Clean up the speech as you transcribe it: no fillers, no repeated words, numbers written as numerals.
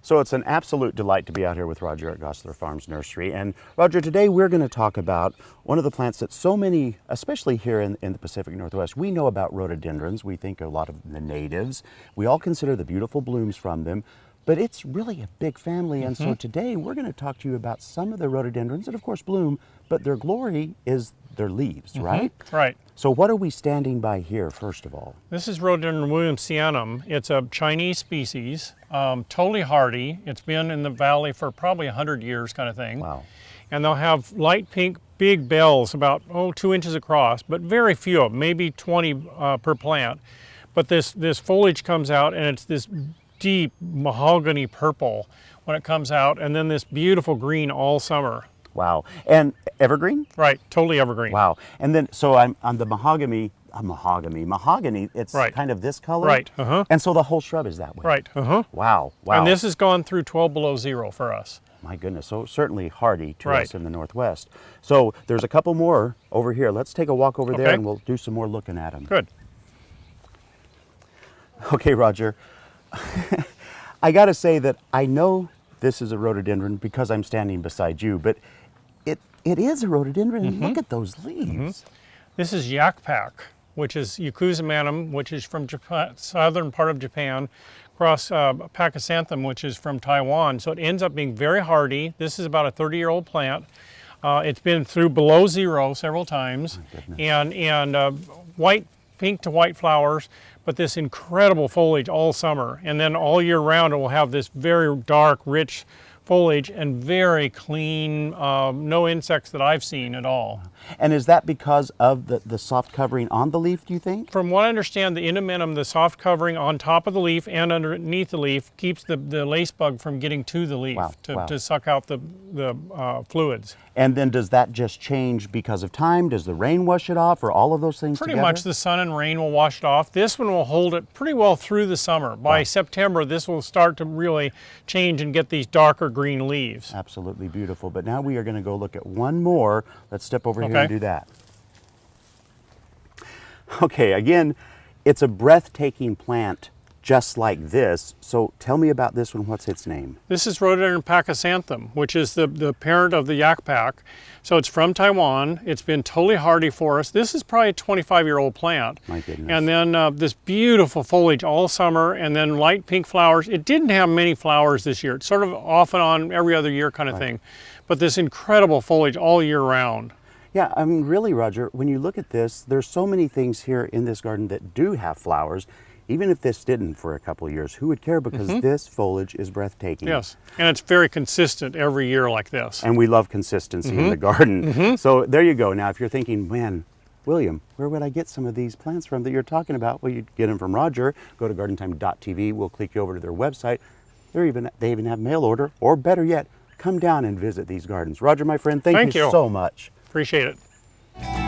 So it's an absolute delight to be out here with Roger at Gossler Farms Nursery. And Roger, today we're going to talk about one of the plants that so many, especially here in the Pacific Northwest, we know about rhododendrons. We think a lot of the natives. We all consider the beautiful blooms from them, but it's really a big family. And so today we're going to talk to you about some of the rhododendrons that of course bloom, but their glory is their leaves, right? Right. So what are we standing by here, first of all? This is Rhododendron Williamsianum. It's a Chinese species, totally hardy. It's been in the valley for probably 100 years kind of thing. Wow. And they'll have light pink big bells about, 2 inches across, but very few of them, maybe 20 per plant. But this foliage comes out and it's this deep mahogany purple when it comes out, and then this beautiful green all summer. Wow. And evergreen? Right, totally evergreen. Wow. And then, so I'm on the mahogany, it's Right. kind of this color? Right, And so the whole shrub is that way? Right, Wow, wow. And this has gone through 12 below zero for us. My goodness, so certainly hardy to Right. us in the Northwest. So there's a couple more over here. Let's take a walk over there Okay. and we'll do some more looking at them. Good. Okay, Roger. I gotta say that I know this is a rhododendron because I'm standing beside you, but it is a rhododendron. Look at those leaves. This is Yak Pak, which is Yakuzamanum, which is from Japan, southern part of Japan, across Pachysanthem, which is from Taiwan. So it ends up being very hardy. This is about a 30-year-old plant. It's been through below zero several times, and white, pink to white flowers, but this incredible foliage all summer. And then all year round it will have this very dark, rich foliage and very clean, no insects that I've seen at all. And is that because of the soft covering on the leaf, do you think? From what I understand, the inamentum, the soft covering on top of the leaf and underneath the leaf, keeps the lace bug from getting to the leaf to suck out the fluids. And then does that just change because of time? Does the rain wash it off, or all of those things Pretty together? much the sun and rain will wash it off. This one will hold it pretty well through the summer. By September, this will start to really change and get these darker green leaves. Absolutely beautiful. But now we are going to go look at one more. Let's step over here and do that. Okay, again, it's a breathtaking plant just like this. So tell me about this one. What's its name? This is Rhododendron Pachysanthem, which is the parent of the Yak Pak. So it's from Taiwan. It's been totally hardy for us. This is probably a 25-year-old plant. My goodness. And then this beautiful foliage all summer, and then light pink flowers. It didn't have many flowers this year. It's sort of off and on every other year kind of thing. But this incredible foliage all year round. Yeah, I mean, really, Roger, when you look at this, there's so many things here in this garden that do have flowers. Even if this didn't for a couple of years, who would care? Because this foliage is breathtaking. Yes, and it's very consistent every year like this. And we love consistency in the garden. So there you go. Now, if you're thinking, man, William, where would I get some of these plants from that you're talking about? Well, you get them from Roger. Go to gardentime.tv. We'll click you over to their website. They even have mail order, or better yet, come down and visit these gardens. Roger, my friend, thank you so much. Appreciate it.